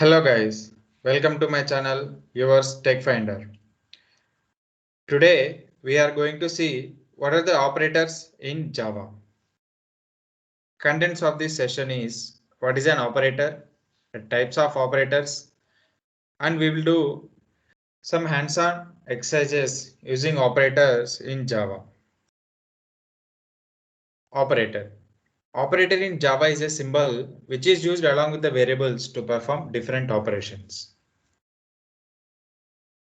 Hello guys, welcome to my channel, yours Tech Finder. Today we are going to see what are the operators in Java. Contents of this session is what is an operator, the types of operators, and we will do some hands-on exercises using operators in Java. Operator. Operator in Java is a symbol which is used along with the variables to perform different operations.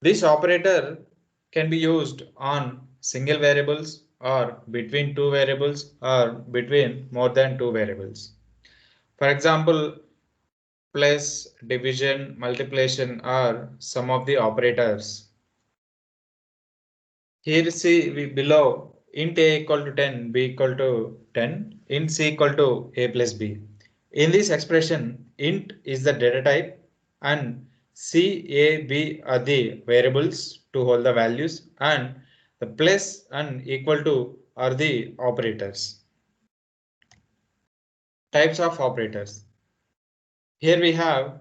This operator can be used on single variables or between two variables or between more than two variables. For example, plus, division, multiplication are some of the operators. Here see we below int a equal to 10, b equal to 10, int c equal to a plus b. In this expression, int is the data type and c, a, b are the variables to hold the values, and the plus and equal to are the operators. Types of operators. Here we have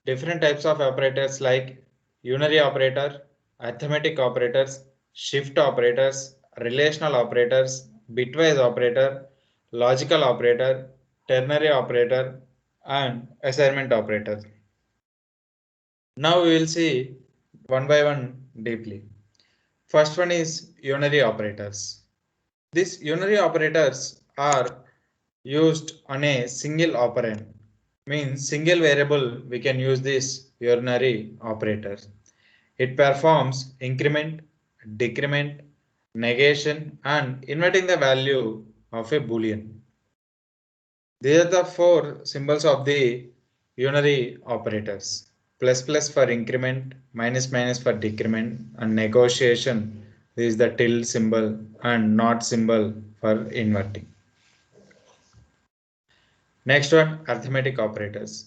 different types of operators like unary operator, arithmetic operators, shift operators, relational operators, bitwise operator, logical operator, ternary operator, and assignment operator. Now we will see one by one deeply. First one is unary operators. These unary operators are used on a single operand, means single variable. We can use this unary operator. It performs increment, decrement, negation, and inverting the value of a boolean. These are the four symbols of the unary operators. Plus plus for increment, minus minus for decrement, and negotiation is the tilde symbol and not symbol for inverting. Next one, arithmetic operators.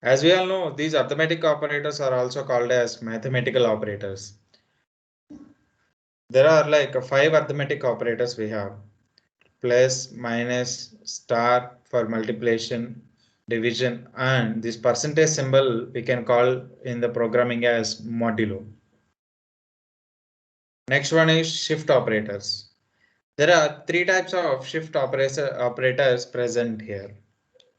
As we all know, these arithmetic operators are also called as mathematical operators. There are like 5 arithmetic operators we have: plus, minus, star for multiplication, division, and this percentage symbol we can call in the programming as modulo. Next one is shift operators. There are 3 types of shift operators present here.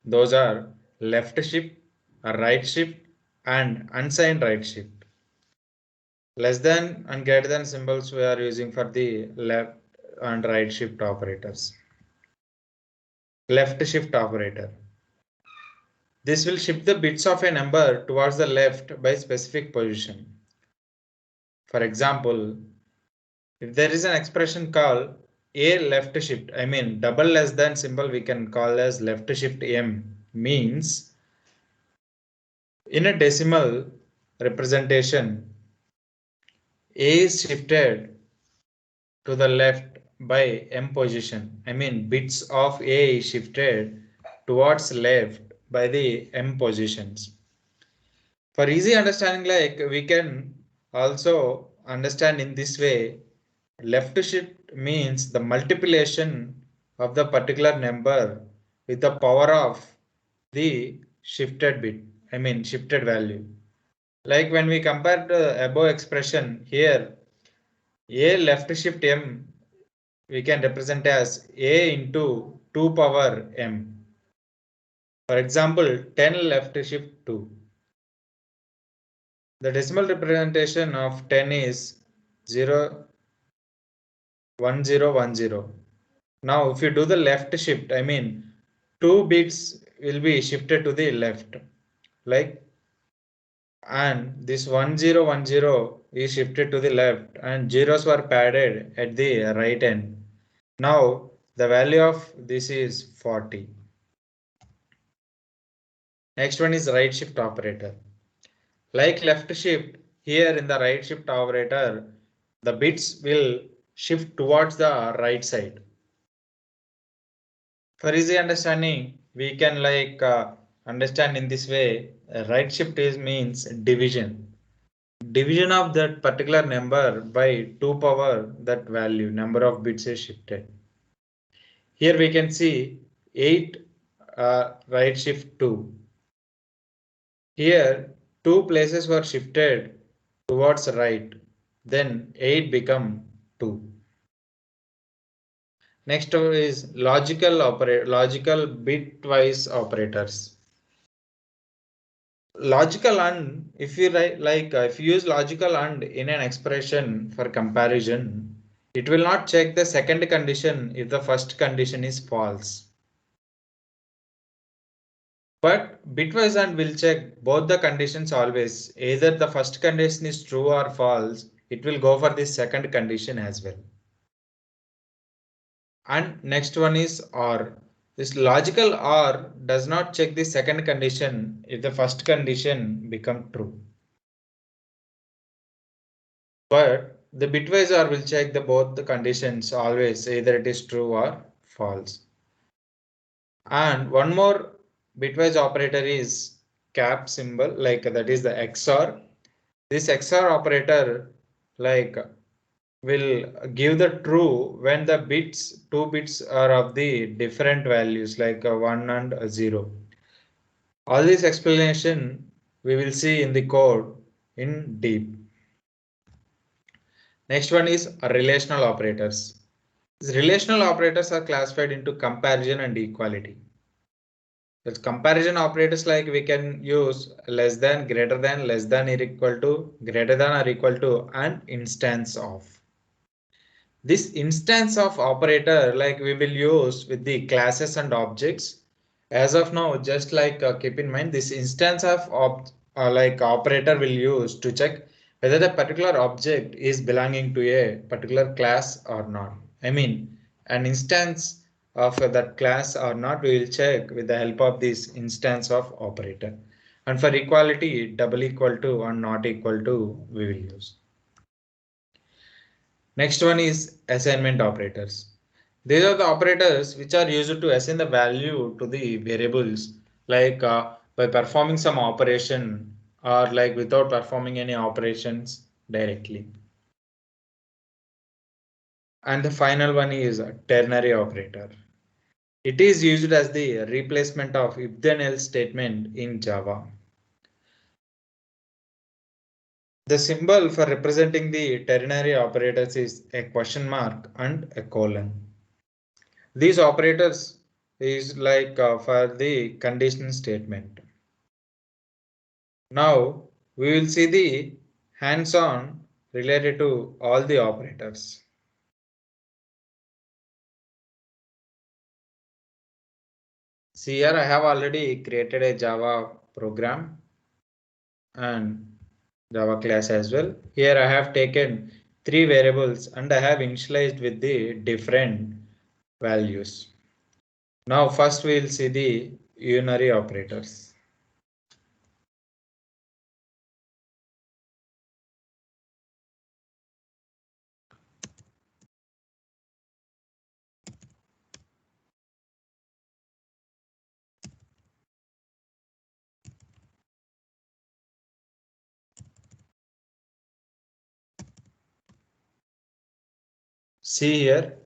Those are left shift, right shift, and unsigned right shift. Less than and greater than symbols we are using for the left and right shift operators. Left shift operator. This will shift the bits of a number towards the left by specific position. For example, if there is an expression called a left shift, I mean double less than symbol we can call as left shift m, means in a decimal representation a is shifted to the left by m position. I mean bits of a is shifted towards left by the m positions. For easy understanding, like we can also understand in this way, left shift means the multiplication of the particular number with the power of the shifted bit, I mean shifted value. Like when we compare the above expression here, a left shift m we can represent as a into 2 power m. For example, 10 left shift 2. The decimal representation of 10 is 0, 1, 0, 1, 0. Now, if you do the left shift, I mean 2 bits will be shifted to the left, like, and this 1, 0, 1, 0 is shifted to the left and zeros were padded at the right end. Now, the value of this is 40. Next one is right shift operator. Like left shift, here in the right shift operator, the bits will shift towards the right side. For easy understanding, we can understand in this way. Right shift is means division. Division of that particular number by 2 power that value, number of bits is shifted. Here we can see 8 right shift 2. Here, two places were shifted towards right, then 8 become 2. Next is logical bitwise operators. Logical AND, if you if you use logical AND in an expression for comparison, it will not check the second condition if the first condition is false. But bitwise AND will check both the conditions always. Either the first condition is true or false, it will go for the second condition as well. And next one is OR. This logical OR does not check the second condition if the first condition become true. But the bitwise OR will check the both the conditions always, either it is true or false. And one more bitwise operator is cap symbol, like that is the XOR. This XOR operator like will give the true when the two bits are of the different values, like 1 and 0. All this explanation we will see in the code in deep. Next one is relational operators. These relational operators are classified into comparison and equality. With comparison operators, like we can use less than, greater than, less than or equal to, greater than or equal to, and instance of. This instance of operator like we will use with the classes and objects. As of now, just keep in mind this instance of operator will use to check whether the particular object is belonging to a particular class or not. I mean, an instance of that class or not, we will check with the help of this instance of operator. And for equality, double equal to and not equal to we will use. Next one is assignment operators. These are the operators which are used to assign the value to the variables, by performing some operation or like without performing any operations directly. And the final one is a ternary operator. It is used as the replacement of if then else statement in Java. The symbol for representing the ternary operators is a question mark and a colon. These operators is for the conditional statement. Now we will see the hands-on related to all the operators. See here I have already created a Java program and Java class as well. Here I have taken 3 variables and I have initialized with the different values. Now first we will see the unary operators. See here,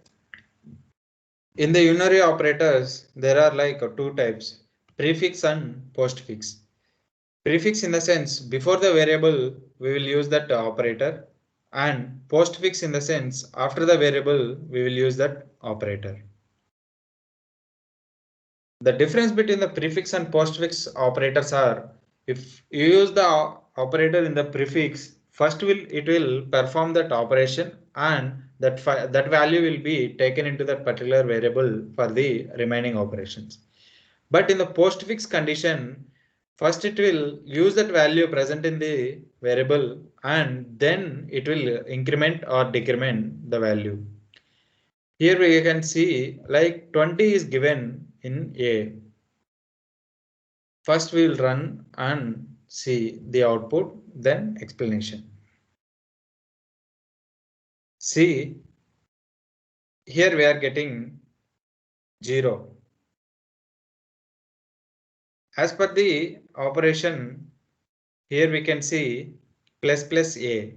in the unary operators, there are two types, prefix and postfix. Prefix in the sense before the variable we will use that operator, and postfix in the sense after the variable we will use that operator. The difference between the prefix and postfix operators are, if you use the operator in the prefix, first it will perform that operation and that value will be taken into that particular variable for the remaining operations. But in the postfix condition, first it will use that value present in the variable and then it will increment or decrement the value. Here we can see 20 is given in A. First we will run and see the output, then explanation. See, here we are getting 0. As per the operation, here we can see plus A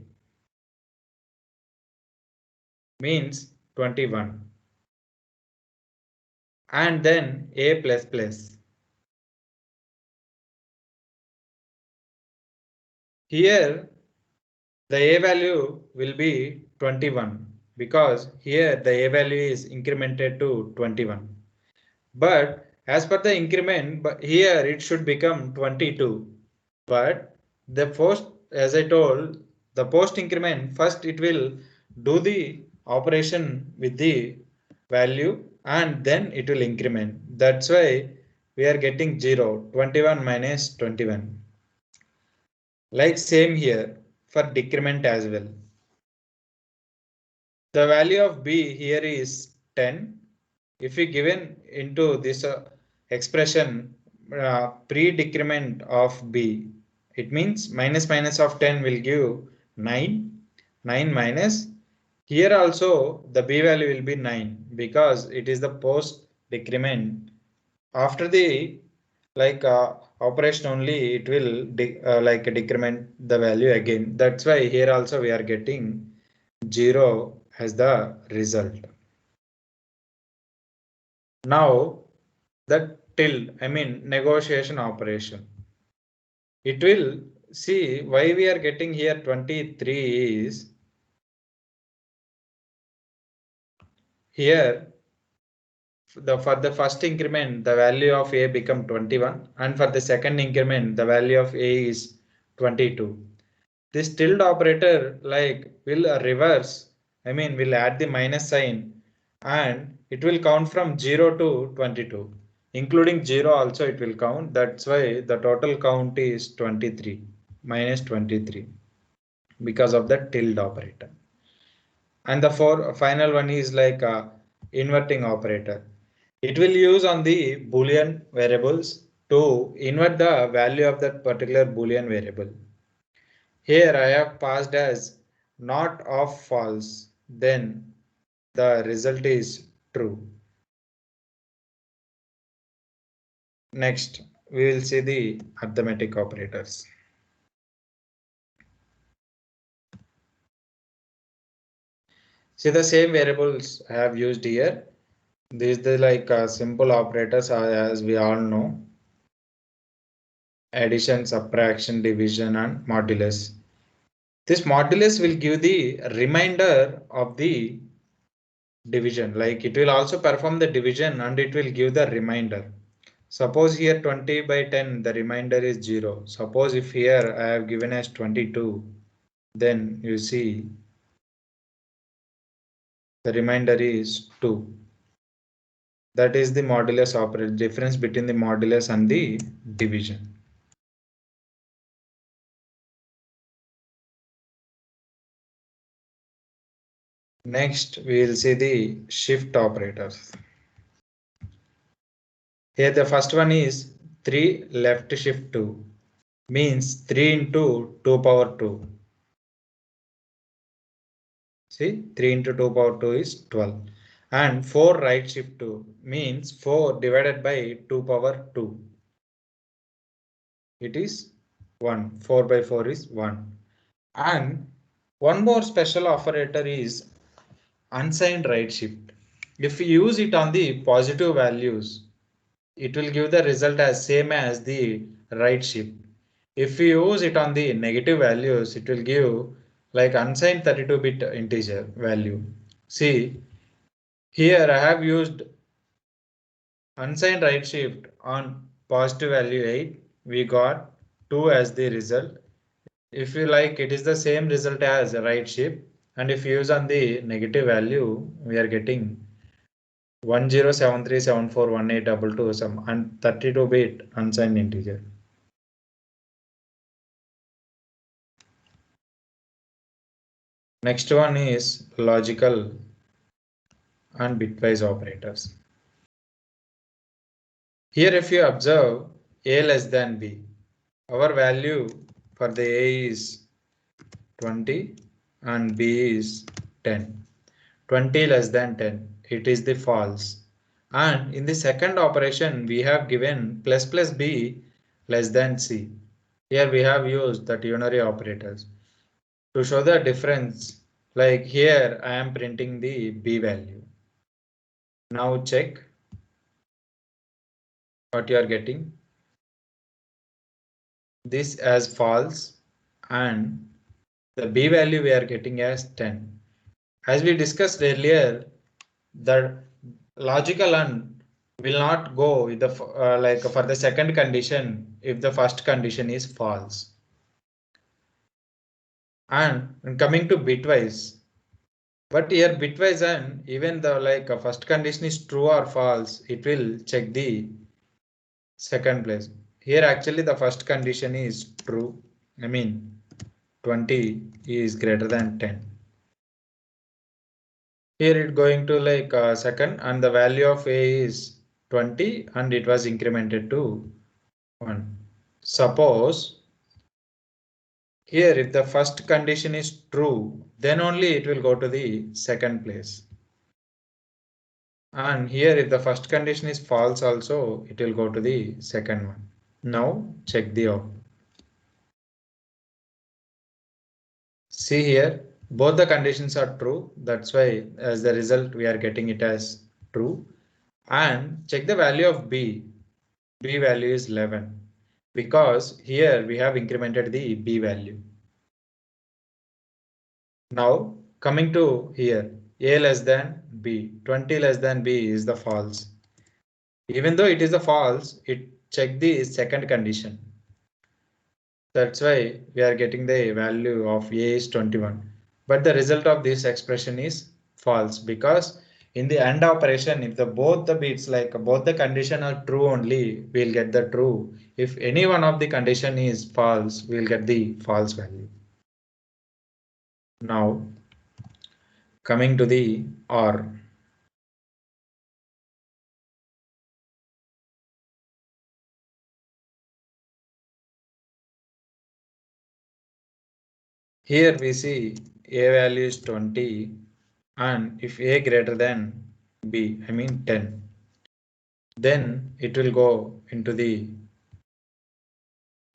means 21. And then A++. Here the A value will be 21 because here the A value is incremented to 21. But as per the increment, but here it should become 22. But the post, as I told, the post increment first it will do the operation with the value and then it will increment. That's why we are getting 0, 21 minus 21. Like same here for decrement as well. The value of b here is 10. If we given into this expression pre-decrement of b, it means minus minus of 10 will give 9. 9 minus, here also the b value will be 9 because it is the post decrement. After the operation only it will decrement the value again. That's why here also we are getting 0 as the result. Now the tilde, I mean negotiation operation. It will see why we are getting here 23 is here for the first increment the value of a become 21 and for the second increment the value of a is 22. This tilde operator will reverse, I mean will add the minus sign and it will count from 0 to 22. Including 0 also it will count. That's why the total count is 23 minus 23 because of the tilde operator. And the final one is inverting operator. It will use on the Boolean variables to invert the value of that particular Boolean variable. Here I have passed as not of false, then the result is true. Next, we will see the arithmetic operators. See the same variables I have used here. These are simple operators as we all know. Addition, subtraction, division and modulus. This modulus will give the remainder of the division. Like it will also perform the division and it will give the remainder. Suppose here 20 by 10 the remainder is 0. Suppose if here I have given as 22, then you see the remainder is 2. That is the modulus operator, difference between the modulus and the division. Next, we will see the shift operators. Here the first one is 3 left shift 2 means 3 into 2 power 2. See 3 into 2 power 2 is 12 and 4 right shift 2 means 4 divided by 2 power 2. It is 1. 4 by 4 is 1. And one more special operator is unsigned right shift. If we use it on the positive values, it will give the result as same as the right shift. If we use it on the negative values, it will give like unsigned 32-bit integer value. See, here I have used unsigned right shift on positive value 8. We got 2 as the result. If you like, it is the same result as right shift. And if you use on the negative value, we are getting 1073741822 some and 32-bit unsigned integer. Next one is logical and bitwise operators. Here if you observe a less than b, our value for the a is 20 and b is 10. 20 less than 10, it is the false. And in the second operation we have given plus plus b less than c. Here we have used the ternary operators to show the difference. Like here I am printing the b value. Now check what you are getting. This as false and the B value we are getting as 10. As we discussed earlier, the logical AND will not go with the like for the second condition if the first condition is false. And coming to bitwise, but here bitwise and even the like first condition is true or false, it will check the second place. Here actually the first condition is true. I mean 20 is greater than 10. Here it going to like second and the value of A is 20 and it was incremented to 1. Suppose here if the first condition is true, then only it will go to the second place. And here if the first condition is false also, it will go to the second one. Now check the output. See here, both the conditions are true. That's why as the result we are getting it as true. And check the value of B. B value is 11 because here we have incremented the B value. Now coming to here, A less than B, 20 less than B is the false. Even though it is a false, it check the second condition. That's why we are getting the value of A is 21. But the result of this expression is false because in the AND operation, if the both the bits like both the condition are true only, we'll get the true. If any one of the condition is false, we'll get the false value. Now coming to the OR. Here we see A value is 20 and if A greater than B, I mean 10, then it will go into the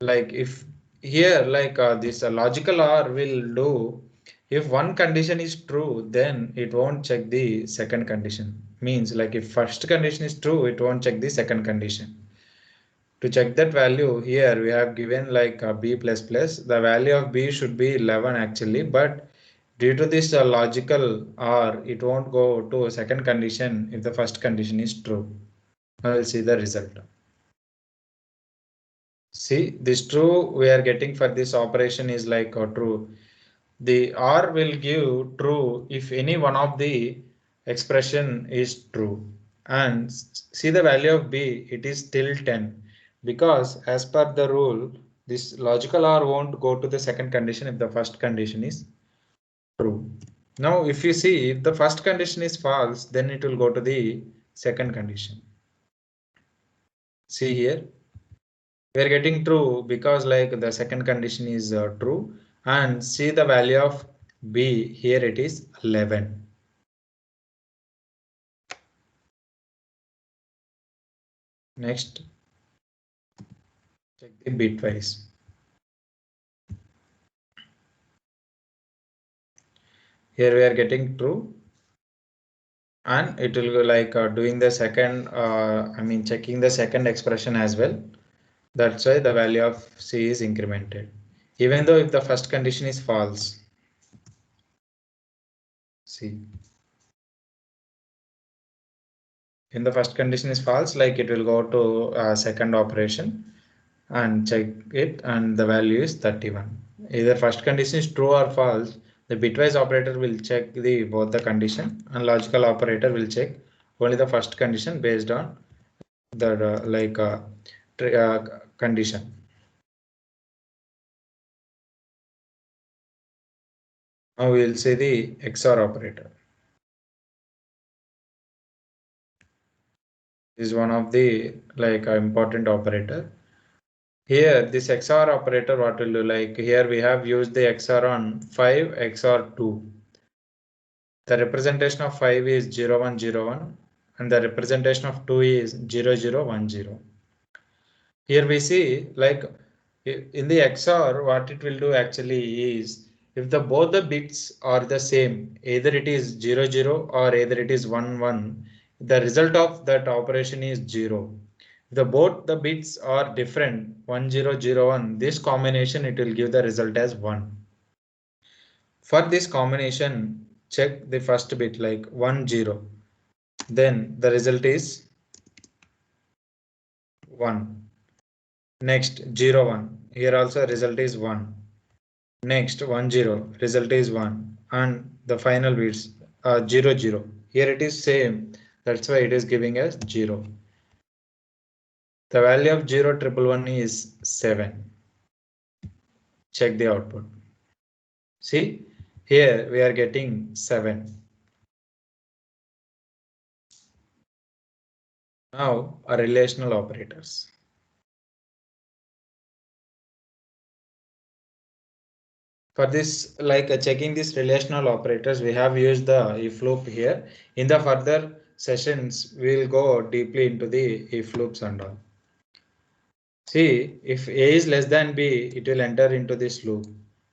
like if here like this logical OR will do if one condition is true, then it won't check the second condition. Means like if first condition is true, it won't check the second condition. To check that value here we have given like B++. The value of B should be 11 actually, but due to this logical OR, it won't go to second condition if the first condition is true. I will see the result. See, this true we are getting for this operation is like true. The OR will give true if any one of the expression is true. And see the value of B, it is still 10 because as per the rule, this logical OR won't go to the second condition if the first condition is true. Now, if you see if the first condition is false, then it will go to the second condition. See here, we are getting true because like the second condition is true, and see the value of B here it is 11. Next, check the bitwise. Here we are getting true and it will go like doing the second checking the second expression as well. That's why the value of C is incremented even though if the first condition is false. See, in the first condition is false, like it will go to second operation and check it and the value is 31. Either first condition is true or false, the bitwise operator will check the both the condition and logical operator will check only the first condition based on the condition. Now we will see the XOR operator. This is one of the important operator. Here this XOR operator what will do, like here we have used the XOR on 5 XOR 2. The representation of 5 is 0101 and the representation of 2 is 0010. Here we see like in the XOR what it will do actually is if the both the bits are the same, either it is 00 or either it is 11, the result of that operation is 0. The both the bits are different 1 0 0 1, this combination it will give the result as 1. For this combination, check the first bit like 1 0, then the result is 1. Next 0 1, here also result is 1. Next 1 0, result is 1, and the final bits 0 0, here it is same, that's why it is giving us 0. The value of 0 1 1 is 7. Check the output. See, here we are getting 7. Now our relational operators. For this, like checking these relational operators, we have used the if loop here. In the further sessions, we will go deeply into the if loops and all. See, if A is less than B, it will enter into this loop.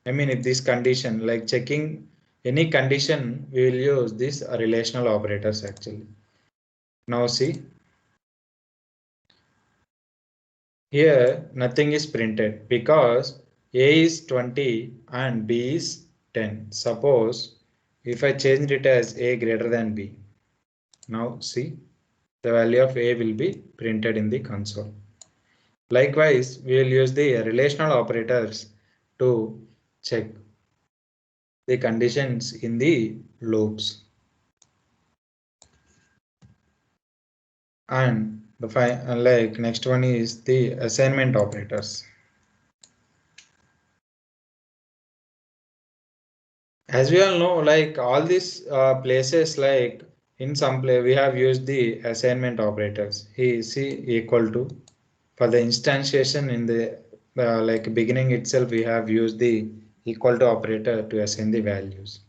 I mean, if this condition, like checking any condition, we will use these relational operators actually. Now see, here nothing is printed because A is 20 and B is 10. Suppose if I change it as A greater than B, now see the value of A will be printed in the console. Likewise, we will use the relational operators to check the conditions in the loops. And the next one is the assignment operators. As we all know, like all these places, like in some place we have used the assignment operators. C equal to, for the instantiation in the like beginning itself, we have used the equal to operator to assign the values.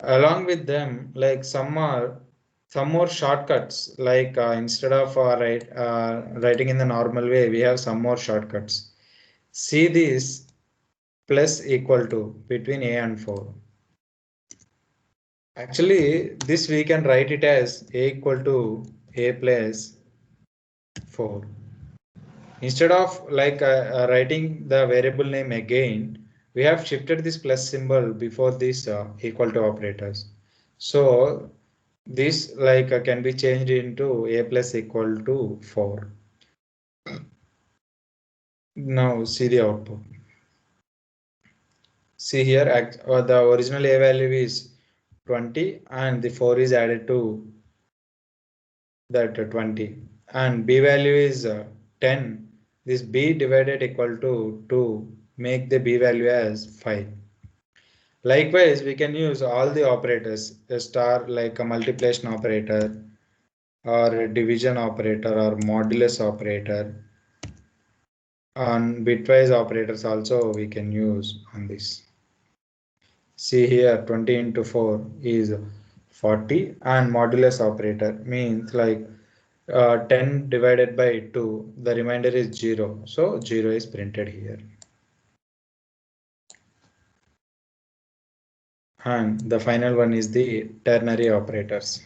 Along with them, like some more shortcuts, like instead of writing in the normal way, we have some more shortcuts. See this plus equal to between A and 4. Actually, this we can write it as A equal to A plus 4. Instead of like writing the variable name again, we have shifted this plus symbol before this equal to operators. So this like can be changed into A plus equal to 4. Now see the output. See here the original A value is 20 and the 4 is added to that 20 and B value is 10. This B divided equal to 2 make the B value as 5. Likewise, we can use all the operators, a star like a multiplication operator or a division operator or modulus operator, and bitwise operators also we can use on this. See here 20 into 4 is 40 and modulus operator means like 10 divided by 2, the remainder is 0. So 0 is printed here. And the final one is the ternary operators.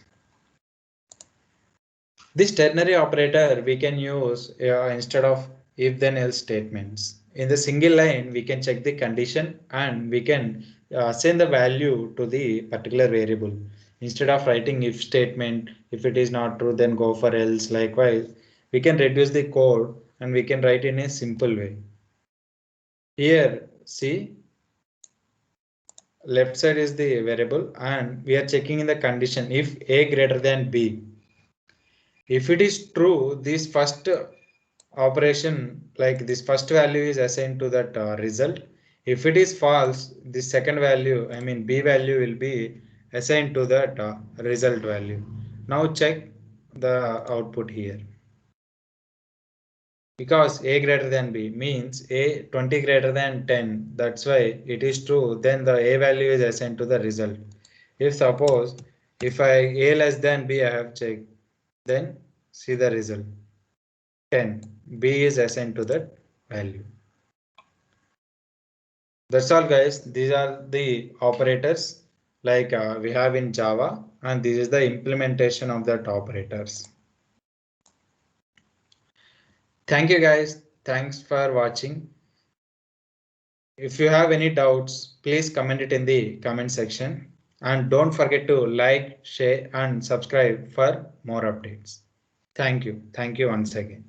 This ternary operator we can use instead of if then else statements. In the single line, we can check the condition and we can send the value to the particular variable. Instead of writing if statement, if it is not true, then go for else. Likewise, we can reduce the code and we can write in a simple way. Here, see, left side is the variable and we are checking in the condition if A greater than B. If it is true, this first operation, like this first value is assigned to that result. If it is false, the second value, I mean B value will be assigned to that result value. Now check the output here. Because A greater than B means A 20 greater than 10. That's why it is true. Then the A value is assigned to the result. If suppose if A less than B I have checked, then see the result 10. B is assigned to that value. That's all guys. These are the operators like we have in Java, and this is the implementation of that operators. Thank you guys. Thanks for watching. If you have any doubts, please comment it in the comment section. And don't forget to like, share and subscribe for more updates. Thank you. Thank you once again.